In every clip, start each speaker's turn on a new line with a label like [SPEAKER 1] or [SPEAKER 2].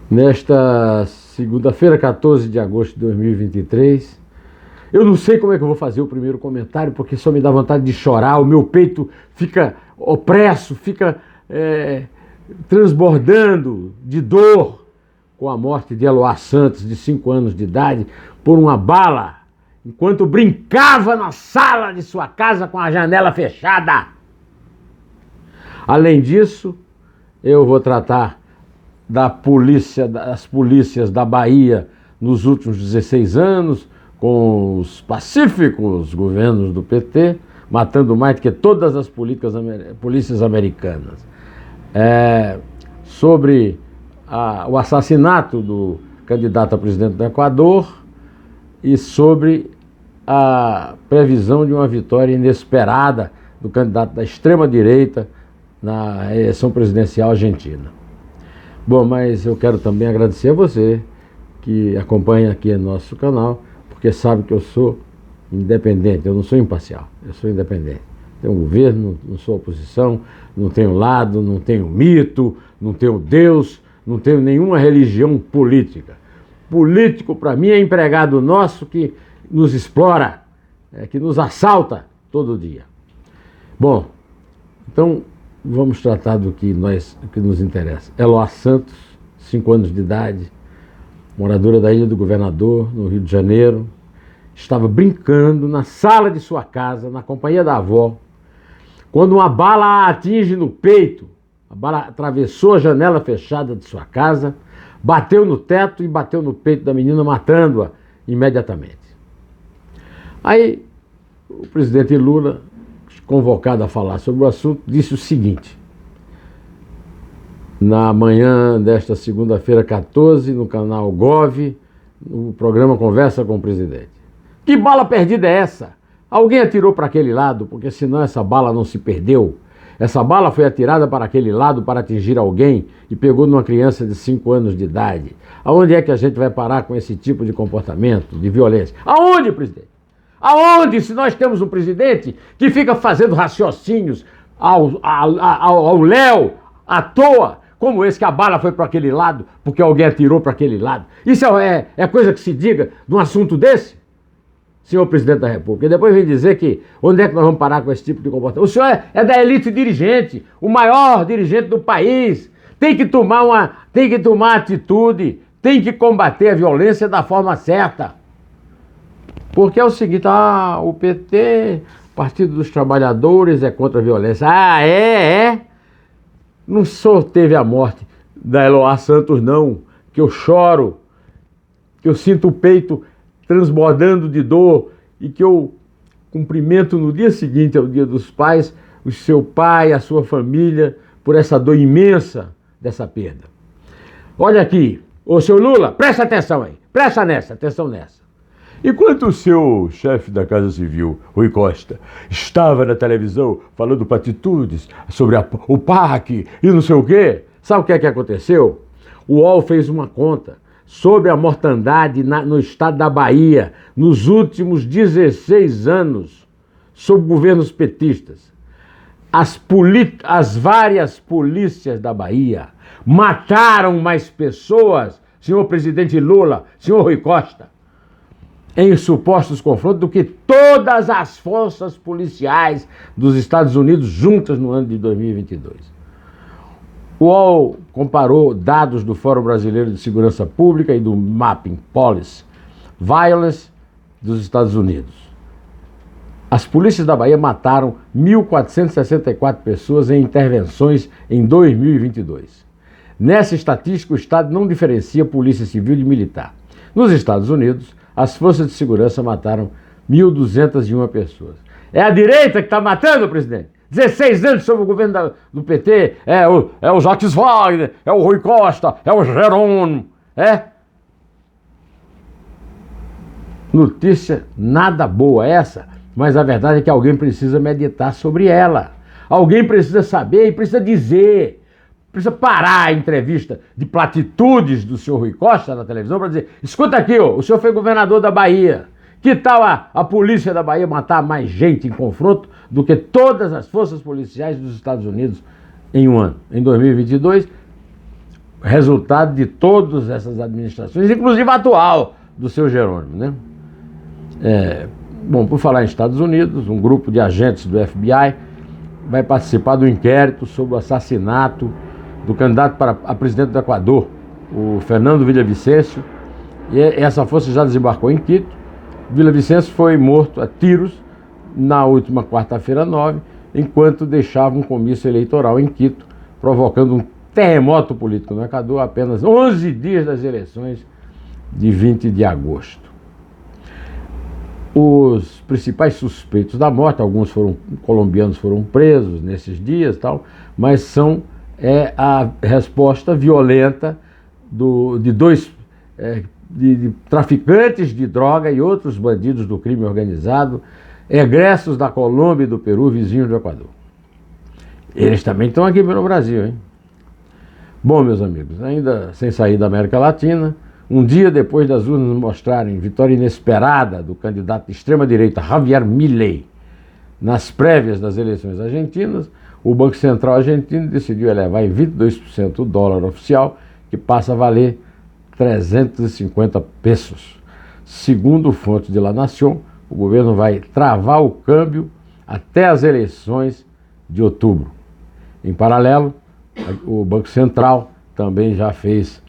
[SPEAKER 1] Nesta segunda-feira, 14 de agosto de 2023, eu não sei como é que eu vou fazer o primeiro comentário, porque só me dá vontade de chorar, o meu peito fica opresso, fica transbordando de dor com a morte de Eloá Santos, de 5 anos de idade, por uma bala, enquanto brincava na sala de sua casa com a janela fechada. Além disso, eu vou tratar das polícias da Bahia nos últimos 16 anos, com os pacíficos governos do PT, matando mais do que todas as polícias americanas. Sobre o assassinato do candidato a presidente do Equador e sobre a previsão de uma vitória inesperada do candidato da extrema-direita na eleição presidencial argentina. Bom, mas eu quero também agradecer a você que acompanha aqui nosso canal, porque sabe que eu sou independente, eu não sou imparcial, eu sou independente. Tenho um governo, não sou oposição, não tenho lado, não tenho mito, não tenho Deus, não tenho nenhuma religião política. Político, para mim, é empregado nosso que nos explora, que nos assalta todo dia. Bom, então vamos tratar do que nos interessa. Eloá Santos, 5 anos de idade, moradora da Ilha do Governador, no Rio de Janeiro, estava brincando na sala de sua casa, na companhia da avó, quando uma bala a atinge no peito. A bala atravessou a janela fechada de sua casa, bateu no teto e bateu no peito da menina, matando-a imediatamente. Aí, o presidente Lula, convocado a falar sobre o assunto, disse o seguinte: na manhã desta segunda-feira 14, no canal Gov, no programa Conversa com o Presidente. Que bala perdida é essa? Alguém atirou para aquele lado, porque senão essa bala não se perdeu. Essa bala foi atirada para aquele lado para atingir alguém e pegou numa criança de 5 anos de idade. Aonde é que a gente vai parar com esse tipo de comportamento, de violência? Aonde, presidente? Aonde, se nós temos um presidente que fica fazendo raciocínios ao léu, à toa, como esse, que a bala foi para aquele lado porque alguém atirou para aquele lado? Isso é coisa que se diga num assunto desse, senhor presidente da República? E depois vem dizer que onde é que nós vamos parar com esse tipo de comportamento? O senhor é da elite dirigente, o maior dirigente do país, tem que tomar atitude, tem que combater a violência da forma certa. Porque é o seguinte, o PT, Partido dos Trabalhadores, é contra a violência. Não só teve a morte da Eloá Santos, não, que eu choro, que eu sinto o peito transbordando de dor e que eu cumprimento no dia seguinte ao Dia dos Pais, o seu pai, a sua família, por essa dor imensa dessa perda. Olha aqui, ô seu Lula, presta atenção aí, atenção nessa. Enquanto o seu chefe da Casa Civil, Rui Costa, estava na televisão falando platitudes sobre o PAC e não sei o quê, sabe o que é que aconteceu? O UOL fez uma conta sobre a mortandade no estado da Bahia nos últimos 16 anos, sob governos petistas. As várias polícias da Bahia mataram mais pessoas, senhor presidente Lula, senhor Rui Costa, em supostos confrontos, do que todas as forças policiais dos Estados Unidos juntas no ano de 2022. O UOL comparou dados do Fórum Brasileiro de Segurança Pública e do Mapping Policy Violence dos Estados Unidos. As polícias da Bahia mataram 1.464 pessoas em intervenções em 2022. Nessa estatística, o Estado não diferencia polícia civil de militar. Nos Estados Unidos, as forças de segurança mataram 1.201 pessoas. É a direita que está matando, presidente? 16 anos sob o governo do PT, é o Jacques Wagner, é o Rui Costa, é o Jerônimo, Notícia nada boa essa, mas a verdade é que alguém precisa meditar sobre ela. Alguém precisa saber e precisa dizer. Precisa parar a entrevista de platitudes do senhor Rui Costa na televisão para dizer: escuta aqui, o senhor foi governador da Bahia. Que tal a polícia da Bahia matar mais gente em confronto do que todas as forças policiais dos Estados Unidos em um ano. Em 2022, resultado de todas essas administrações, inclusive a atual do seu Jerônimo, né? Bom, por falar em Estados Unidos, um grupo de agentes do FBI vai participar do inquérito sobre o assassinato do candidato a presidente do Equador, o Fernando Villavicencio, e essa força já desembarcou em Quito. Villavicencio foi morto a tiros na última quarta-feira 9, enquanto deixava um comício eleitoral em Quito, provocando um terremoto político no Equador, apenas 11 dias das eleições de 20 de agosto. Os principais suspeitos da morte, alguns colombianos foram presos nesses dias, tal, mas são a resposta violenta de traficantes de droga e outros bandidos do crime organizado, egressos da Colômbia e do Peru, vizinhos do Equador. Eles também estão aqui no Brasil, hein? Bom, meus amigos, ainda sem sair da América Latina, um dia depois das urnas mostrarem vitória inesperada do candidato de extrema-direita Javier Milei nas prévias das eleições argentinas, o Banco Central argentino decidiu elevar em 22% o dólar oficial, que passa a valer 350 pesos. Segundo fontes de La Nación, o governo vai travar o câmbio até as eleições de outubro. Em paralelo, o Banco Central também já fez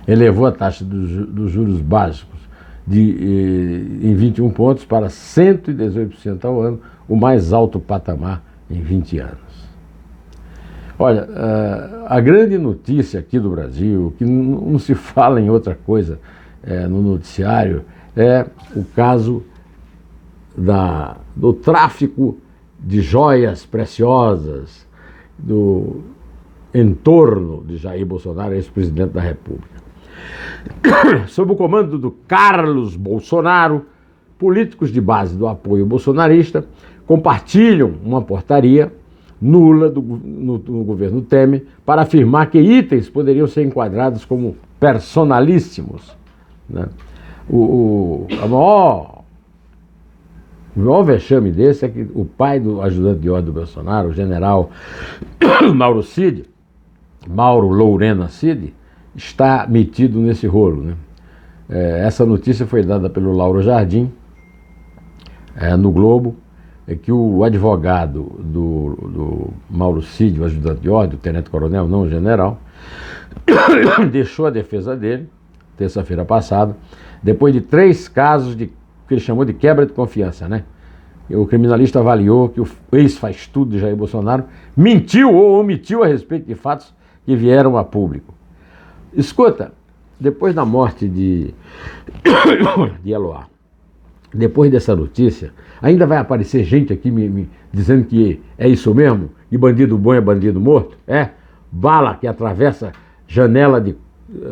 [SPEAKER 1] elevou a taxa dos juros básicos em 21 pontos para 118% ao ano, o mais alto patamar em 20 anos. Olha, a grande notícia aqui do Brasil, que não se fala em outra coisa no noticiário, é o caso do tráfico de joias preciosas do entorno de Jair Bolsonaro, ex-presidente da República. Sob o comando do Carlos Bolsonaro, políticos de base do apoio bolsonarista compartilham uma portaria nula no governo Temer para afirmar que itens poderiam ser enquadrados como personalíssimos, né? O maior vexame desse é que o pai do ajudante de ordem do Bolsonaro, o general Mauro Lourena Cid, está metido nesse rolo, né? Essa notícia foi dada pelo Lauro Jardim, no Globo, que o advogado do Mauro Cid, o ajudante de ordem, o tenente-coronel, não o general, deixou a defesa dele, terça-feira passada, depois de 3 casos que ele chamou de quebra de confiança, né? O criminalista avaliou que o ex-faz-tudo de Jair Bolsonaro mentiu ou omitiu a respeito de fatos que vieram a público. Escuta, depois da morte de Eloá, depois dessa notícia, ainda vai aparecer gente aqui me dizendo que é isso mesmo, e bandido bom é bandido morto? Bala que atravessa janela de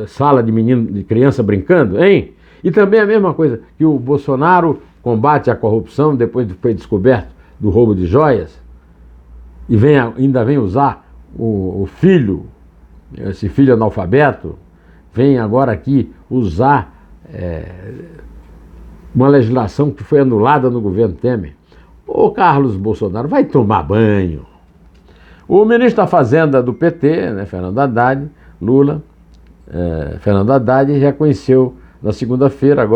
[SPEAKER 1] sala de criança brincando, hein? E também a mesma coisa, que o Bolsonaro combate a corrupção depois de foi descoberto do roubo de joias, e ainda vem usar o filho, esse filho analfabeto, vem agora aqui usar uma legislação que foi anulada no governo Temer. Ô Carlos Bolsonaro, vai tomar banho. O ministro da Fazenda do PT, né, Fernando Haddad, Fernando Haddad reconheceu na segunda-feira,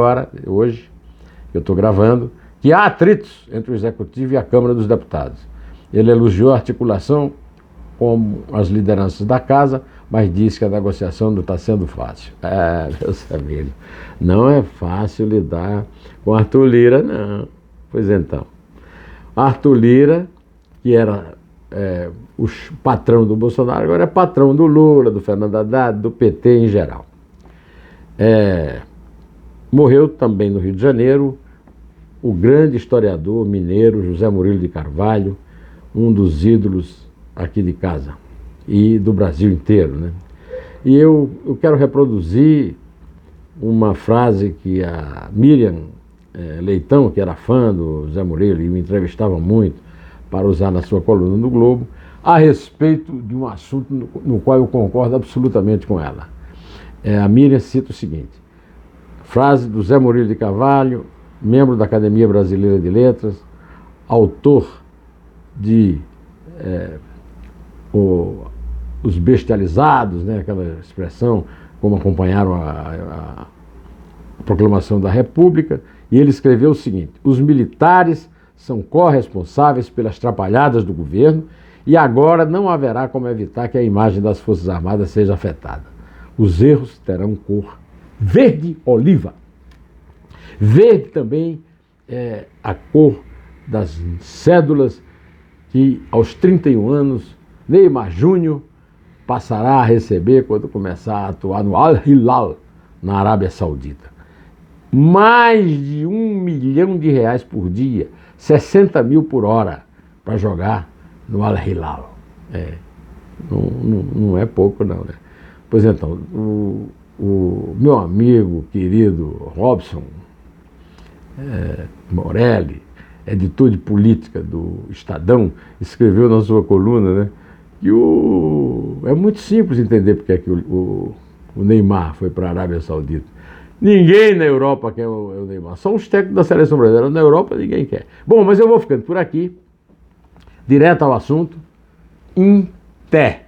[SPEAKER 1] hoje, que eu estou gravando, que há atritos entre o Executivo e a Câmara dos Deputados. Ele elogiou a articulação com as lideranças da casa, mas disse que a negociação não está sendo fácil. Meus amigos, não é fácil lidar com Arthur Lira, não. Pois então, Arthur Lira, que era o patrão do Bolsonaro, agora é patrão do Lula, do Fernando Haddad, do PT em geral. Morreu também no Rio de Janeiro o grande historiador mineiro José Murilo de Carvalho, um dos ídolos aqui de casa e do Brasil inteiro, né? E eu quero reproduzir uma frase que a Miriam Leitão, que era fã do José Murilo e me entrevistava muito para usar na sua coluna no Globo, a respeito de um assunto no qual eu concordo absolutamente com ela. A Miriam cita o seguinte, frase do José Murilo de Carvalho, membro da Academia Brasileira de Letras, autor de os bestializados, né, aquela expressão, como acompanharam a proclamação da República, e ele escreveu o seguinte: os militares são corresponsáveis pelas trapalhadas do governo e agora não haverá como evitar que a imagem das Forças Armadas seja afetada. Os erros terão cor verde-oliva. Verde também é a cor das cédulas que aos 31 anos Neymar Júnior passará a receber quando começar a atuar no Al-Hilal, na Arábia Saudita. Mais de R$1 milhão por dia, 60 mil por hora para jogar no Al-Hilal. Não é pouco não, né? Pois então, o meu amigo querido Robson Morelli, editor de política do Estadão, escreveu na sua coluna, né, que é muito simples entender porque é que o Neymar foi para a Arábia Saudita. Ninguém na Europa quer o Neymar, só os técnicos da seleção brasileira. Na Europa ninguém quer. Bom, mas eu vou ficando por aqui, direto ao assunto. Inter.